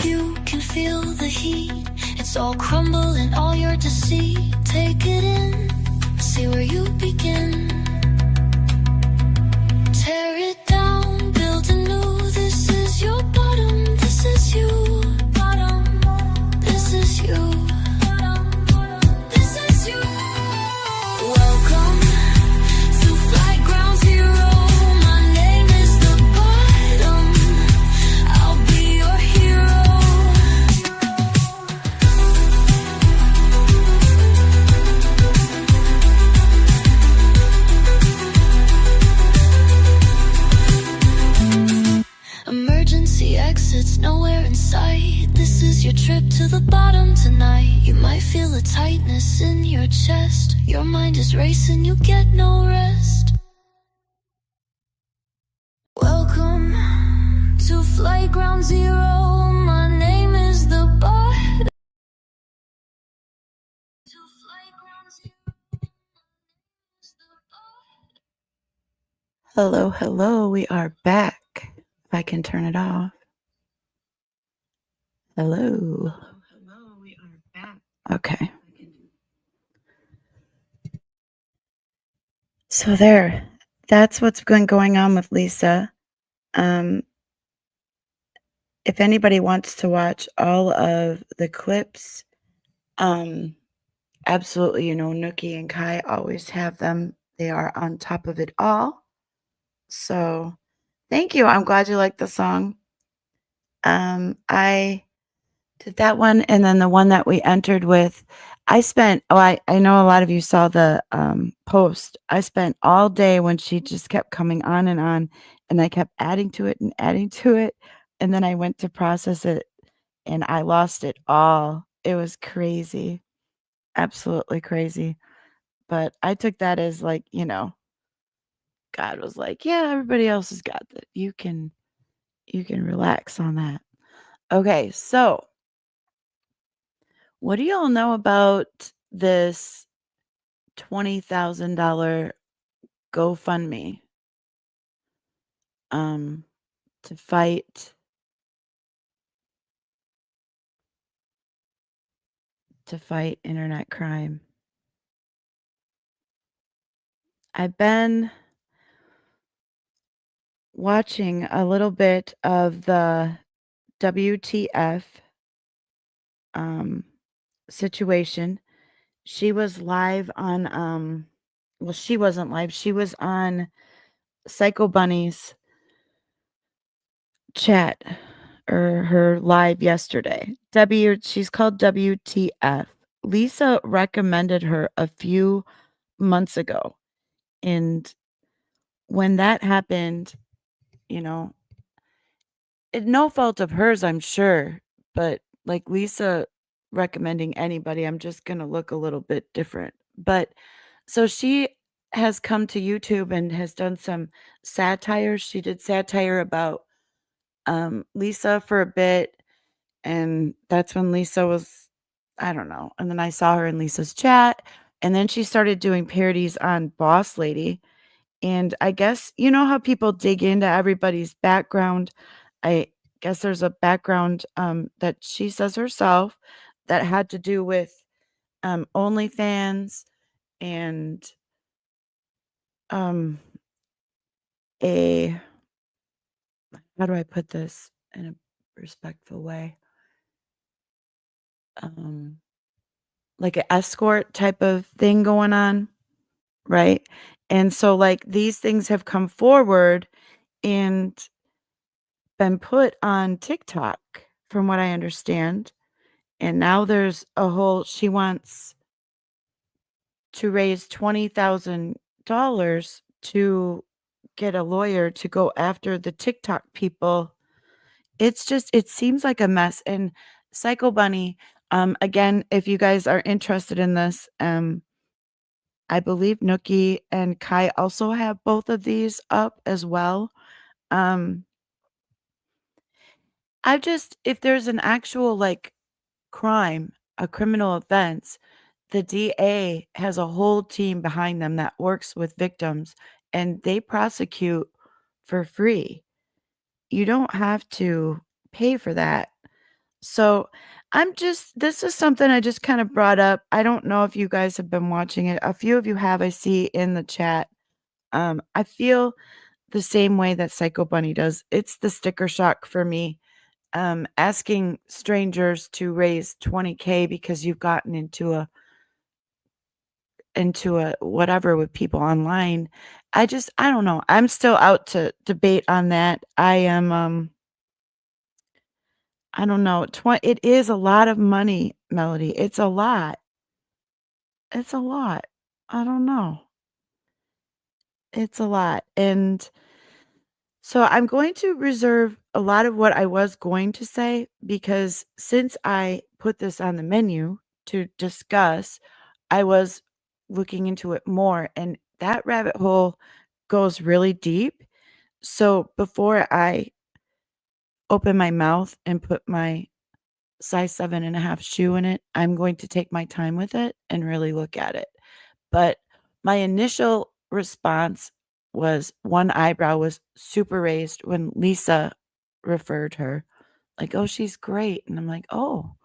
S2: You can feel the heat. It's all crumbling, all your deceit. Take it in, see where you begin. Tear it down, build anew. This is your bottom, this is you. Bottom, this is you. This is you. Welcome to Flight Ground Zero. My name is the bottom. I'll be your hero. Emergency exits nowhere in sight. This is your trip to the bottom tonight. You might feel a tightness in your chest. Your mind is racing, you get no rest. Welcome to Flight Ground Zero. My name is the bottom. To Flight Ground Zero.
S1: Hello, hello. We are back. If I can turn it off. Hello. We are back. Okay. So there. That's what's been going on with Lisa. If anybody wants to watch all of the clips, absolutely, Nookie and Kai always have them. They are on top of it all. So thank you. I'm glad you liked the song. I did that one, and then the one that we entered with, I know a lot of you saw the post. I spent all day when she just kept coming on, and I kept adding to it, and then I went to process it, and I lost it all. It was crazy, absolutely crazy. But I took that as God was like, yeah, everybody else has got that. You can relax on that. Okay, so What do y'all know about this $20,000 GoFundMe um to fight internet crime? I've been watching a little bit of the WTF situation. She was live on well, she wasn't live. She was on Psycho Bunny's chat or her live yesterday. She's called WTF. Lisa recommended her a few months ago. And when that happened, you know, no fault of hers, I'm sure, but like Lisa recommending anybody, I'm just going to look a little bit different. But so she has come to YouTube and has done some satire. She did satire about Lisa for a bit, and that's when Lisa was, I don't know. And then I saw her in Lisa's chat, and then she started doing parodies on Boss Lady. And I guess you know how people dig into everybody's background. I guess there's a background that she says herself that had to do with OnlyFans and um a how do I put this in a respectful way? Um like an escort type of thing going on, right? And so like these things have come forward and been put on TikTok from what I understand. And now there's a whole she wants to raise $20,000 to get a lawyer to go after the TikTok people. It's just it seems like a mess. And Psycho Bunny, again, if you guys are interested in this, I believe Nookie and Kai also have both of these up as well. Um, I just if there's an actual like crime, a criminal offense, the DA has a whole team behind them that works with victims and they prosecute for free. You don't have to pay for that. So this is something I just kind of brought up. I don't know if you guys have been watching it. A few of you have, I see in the chat. I feel the same way that Psycho Bunny does. It's the sticker shock for me. Asking strangers to raise 20K because you've gotten into a whatever with people online. I don't know. I'm still out to debate on that. I am I don't know. It is a lot of money, Melody. It's a lot. It's a lot. I don't know. It's a lot. And so I'm going to reserve a lot of what I was going to say because since I put this on the menu to discuss, I was looking into it more and that rabbit hole goes really deep. So before I open my mouth and put my size 7.5 shoe in it, I'm going to take my time with it and really look at it. But my initial response was one eyebrow was super raised when Lisa referred her, like, oh, she's great. And I'm like, oh,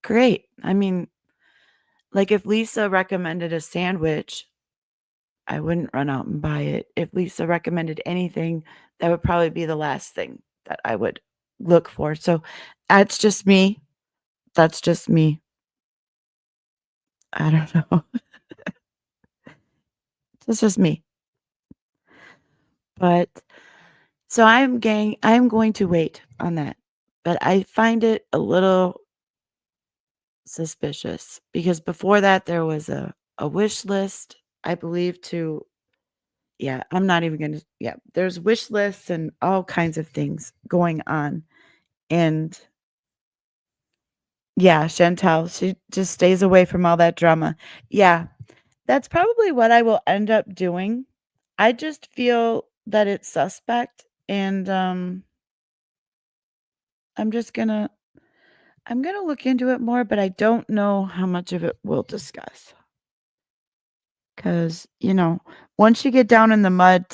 S1: great. I mean, like if Lisa recommended a sandwich, I wouldn't run out and buy it. If Lisa recommended anything, that would probably be the last thing that I would look for. So that's just me. That's just me. I don't know. It's just me. But so I'm going to wait on that. But I find it a little suspicious because before that there was a wish list, I believe to yeah, I'm not even gonna yeah, there's wish lists and all kinds of things going on. And yeah, Chantel, she just stays away from all that drama. Yeah, that's probably what I will end up doing. I just feel that it's suspect and I'm just gonna I'm going to look into it more, but I don't know how much of it we'll discuss. Because, once you get down in the mud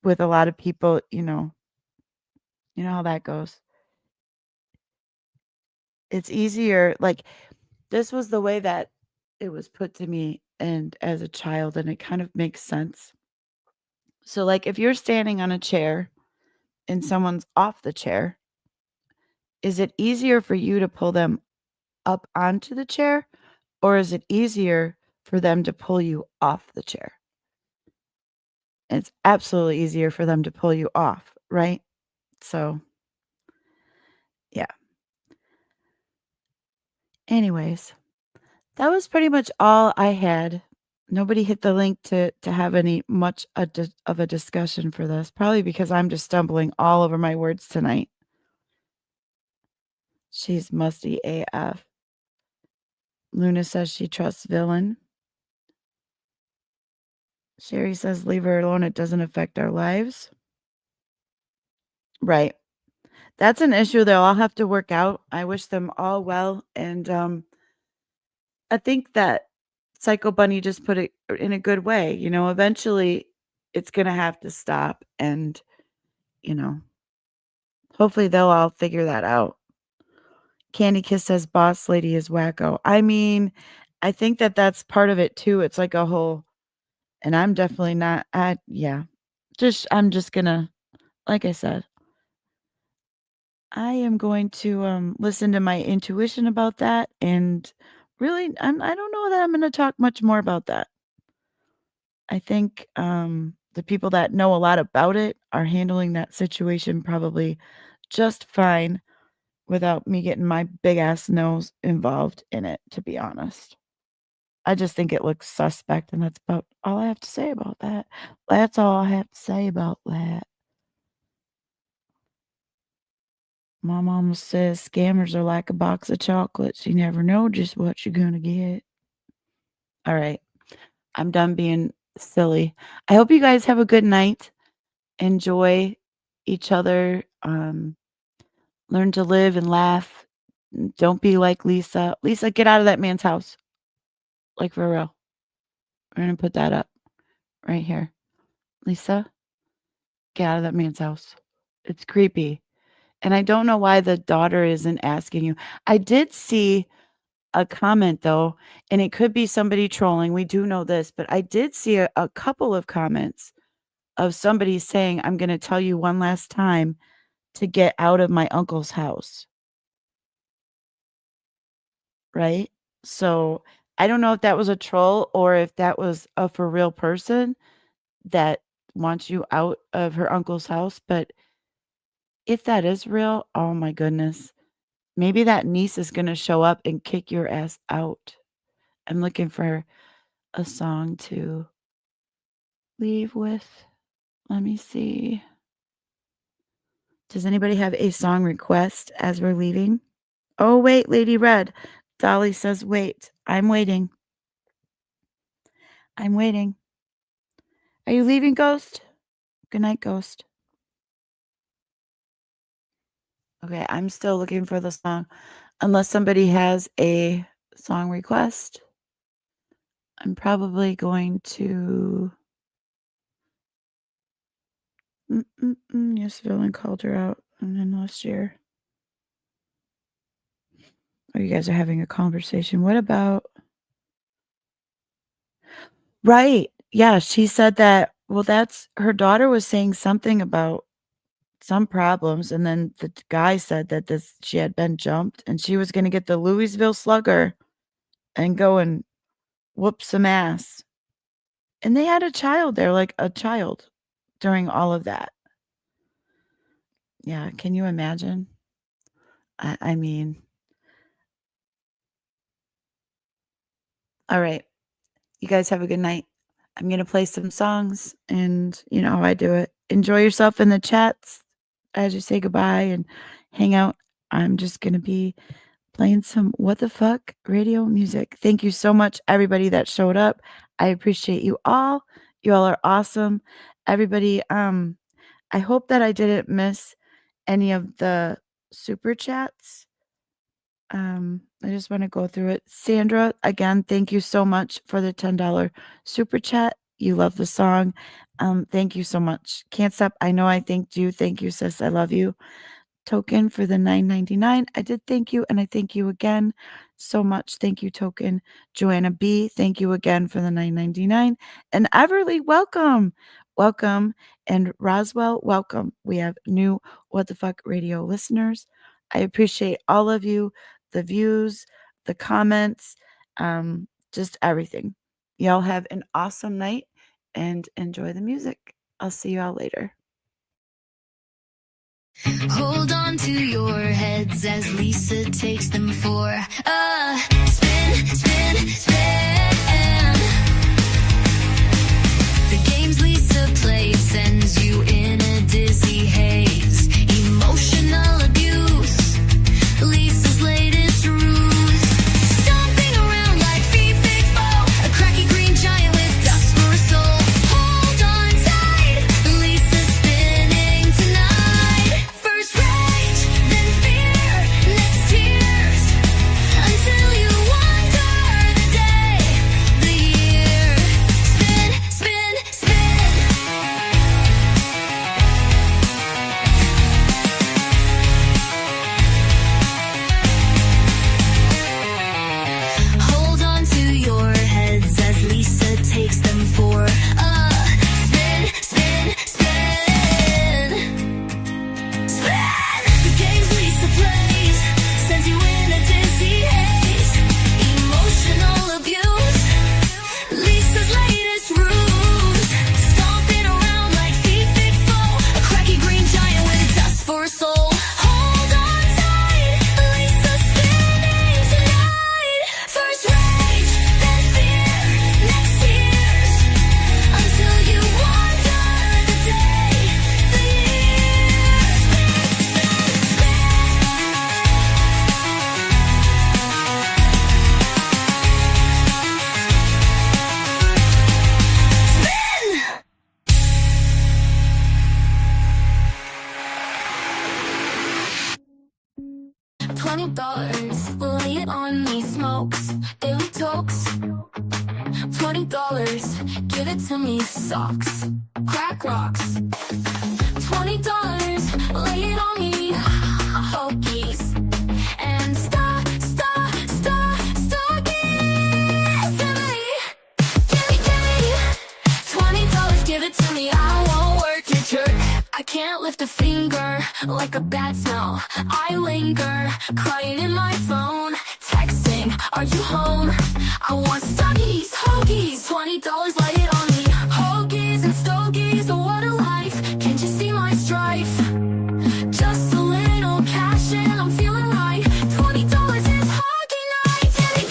S1: with a lot of people, you know how that goes. It's easier. Like, this was the way that it was put to me and as a child, and it kind of makes sense. So, like, if you're standing on a chair and someone's off the chair, is it easier for you to pull them up onto the chair, or is it easier for them to pull you off the chair? It's absolutely easier for them to pull you off, right? So, yeah. Anyways, that was pretty much all I had. Nobody hit the link to have any much of a discussion for this, probably because I'm just stumbling all over my words tonight. She's musty AF. Luna says she trusts Villain. Sherry says leave her alone. It doesn't affect our lives. Right. That's an issue they'll all have to work out. I wish them all well. And I think that Psycho Bunny just put it in a good way. Eventually it's going to have to stop. And, hopefully they'll all figure that out. Candy Kiss says boss lady is wacko. I mean, I think that that's part of it too. It's like a whole, and I'm definitely not, yeah. I'm just gonna, like I said, I am going to listen to my intuition about that. And really, I don't know that I'm going to talk much more about that. I think the people that know a lot about it are handling that situation probably just fine without me getting my big ass nose involved in it, to be honest. I just think it looks suspect, and that's about all I have to say about that. That's all I have to say about that. My mama says scammers are like a box of chocolates. You never know just what you're going to get. All right. I'm done being silly. I hope you guys have a good night. Enjoy each other. Learn to live and laugh. Don't be like Lisa. Lisa, get out of that man's house. Like, for real. We're going to put that up right here. Lisa, get out of that man's house. It's creepy. And I don't know why the daughter isn't asking you. I did see a comment though, and it could be somebody trolling. We do know this, but I did see a couple of comments of somebody saying, I'm going to tell you one last time to get out of my uncle's house. Right? So I don't know if that was a troll or if that was a for real person that wants you out of her uncle's house. But if that is real, oh my goodness. Maybe that niece is going to show up and kick your ass out. I'm looking for a song to leave with. Let me see. Does anybody have a song request as we're leaving? Oh, wait, Lady Red. Dolly says, wait. I'm waiting. I'm waiting. Are you leaving, Ghost? Good night, Ghost. Okay, I'm still looking for the song. Unless somebody has a song request, I'm probably going to... Yes, Villain called her out and then last year. Oh, you guys are having a conversation. What about... Right. Yeah, she said that, well, that's... Her daughter was saying something about some problems, and then the guy said that she had been jumped, and she was going to get the Louisville Slugger and go and whoop some ass. And they had a child there, like a child, during all of that. Yeah, can you imagine? I mean... All right. You guys have a good night. I'm going to play some songs, and you know how I do it. Enjoy yourself in the chats as you say goodbye and hang out. I'm just going to be playing some what the fuck radio music. Thank you so much, everybody that showed up. I appreciate you all. You all are awesome. Everybody, I hope that I didn't miss any of the super chats. I just want to go through it. Sandra, again, thank you so much for the $10 super chat. You love the song. Thank you so much. Can't stop. I know I thanked you. Thank you, sis. I love you. Token for the $9.99. I did thank you, and I thank you again so much. Thank you, Token. Joanna B, thank you again for the $9.99. And Everly, welcome. Welcome. And Roswell, welcome. We have new What the Fuck Radio listeners. I appreciate all of you, the views, the comments, just everything. Y'all have an awesome night and enjoy the music. I'll see you all later.
S2: Hold on to your heads as Lisa takes them for a spin, spin, spin. The games Lisa plays sends you in a dizzy haze. Emotional abuse, Lisa's latest ruse. Stomping around like feet foe, a cracky green giant with dust for a soul. Hold on tight, Lisa's spinning tonight. First rage, then fear, next tears, until you wonder the day, the year. Spin, spin, spin. Hold on to your heads as Lisa takes them for a spin, spin, spin. Spin! The games Lisa plays sends you in a dizzy haze. Emotional abuse, Lisa's latest ruse. Stomping around like feet foe, a cracky green giant with dust for a soul. Hold on tight, Lisa's spinning tonight. First rage, then fear, next tears, until you wonder the day, the year. Spin, spin, spin. $20, lay it on me, smokes, daily tokes. $20, give it to me, socks, crack rocks. $20, lay it on me, hokies, and stockies. Gimme, $20, give it to me, I won't work your jerk. I can't lift a finger, like a bad smell. I linger, crying in my phone, texting, are you home? I want stockies, hokies, $20, lay it on me. Hokies and stogies, what a life. Can't you see my strife? Just a little cash and I'm feeling right. $20 is hockey night. Gimme,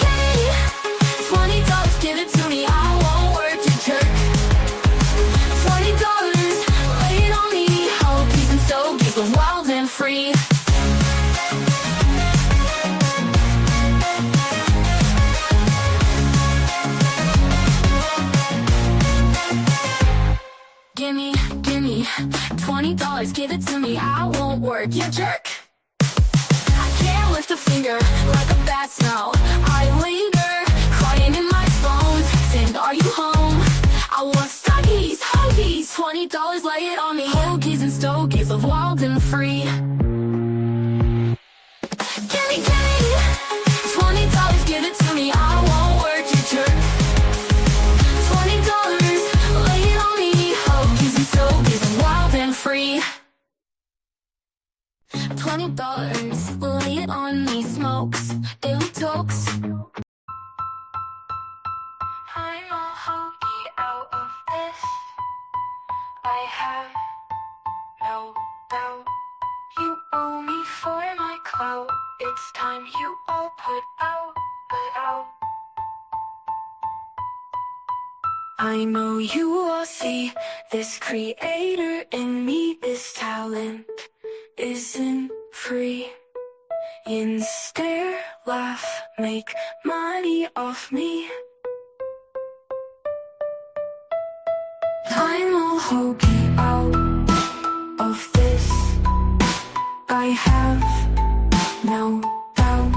S2: $20, give it to me, I won't work your jerk. $20, lay it on me. Hokies and stogies, wild and free. Gimme, $20, give it to me, I won't work, you jerk. I can't lift a finger, like a bad smell. I linger, crying in my phone, texting, are you home? I want stockies, hokies, $20, lay it on me. Hokies and stogies, live wild and free. Gimme, $20, give it to me, I won't work, you jerk. $20, lay it on me. Hokies and stogies, live wild and free. $20, lay it on me, smokes, daily tokes. I'm all hokey out of this. I have no doubt. You owe me for my clout. It's time you all put out. I know you all see this creator in me. This talent isn't free. In stare, laugh, make money off me. I'm all hokey out of this. I have no doubt.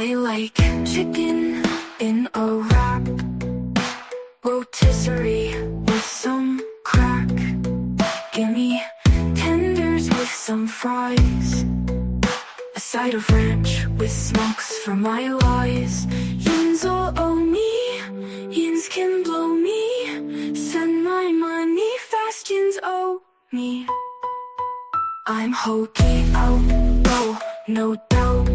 S2: I like chicken in a wrap, rotisserie with some crack. Gimme tenders with some fries, a side of ranch with smokes for my lies. Yins will owe me, yins can blow me. Send my money fast, yins owe me. I'm hokey out, bro, no doubt.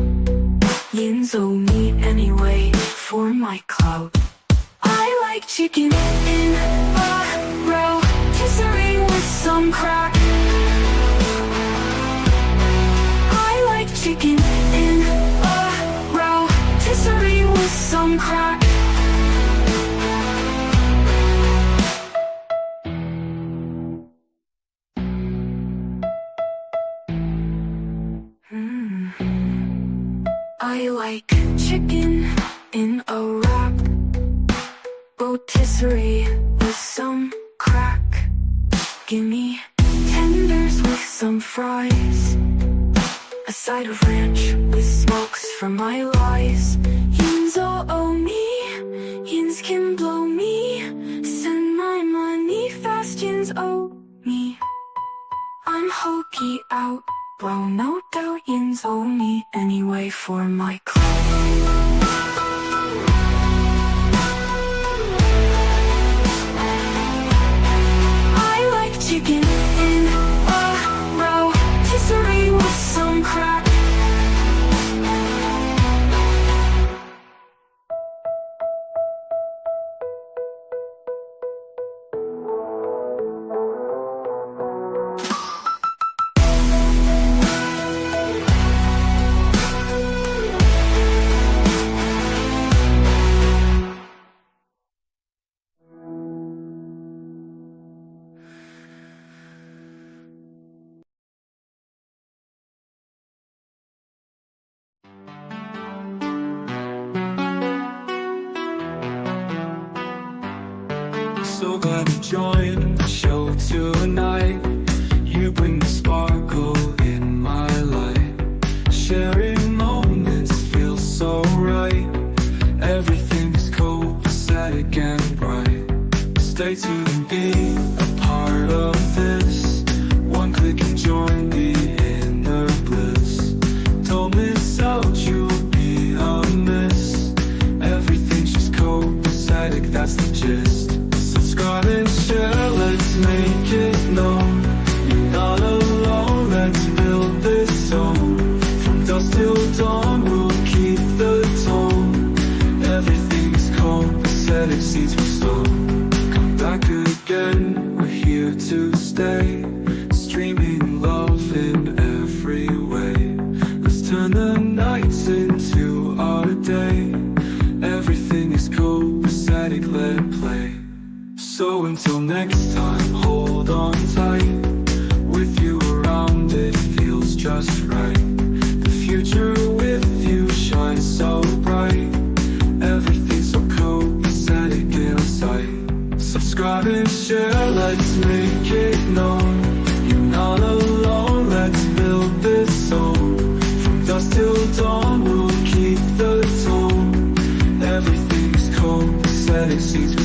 S2: Yins owe me anyway for my clout. I like chicken in a rotisserie with some crack. I like chicken in a rotisserie with some crack. I like chicken in a wrap, rotisserie with some crack. Gimme tenders with some fries, a side of ranch with smokes for my lies. Yins all owe me, yins can blow me. Send my money fast, yins owe me. I'm hokey out, bro, no doubt. Yins owe me anyway for my clout. Chicken in a rotisserie with some crack.
S5: So glad to join the show tonight. You bring the sparkle in my life. Sharing moments feels so right. Everything's copacetic and bright. Stay tuned and be a part of this. One click and join the inner bliss. Don't miss out, you'll be amiss. Everything's just copacetic, that's the gist. Subscribe and share, let's make it known. You're not alone, let's build this zone. From dusk till dawn, we'll keep the tone. Everything's copacetic, seeds will sow. Come back again, we're here to stay. Streaming love in every way. Let's turn the nights into our day. Everything is copacetic, let it play. So until next time, hold on tight. With you around, it feels just right. The future with you shines so bright. Everything's so copacetic in our sight. Subscribe and share, let's make it known. You're not alone, let's build this zone. From dusk till dawn, we'll keep the tone. Everything's copacetic, seeds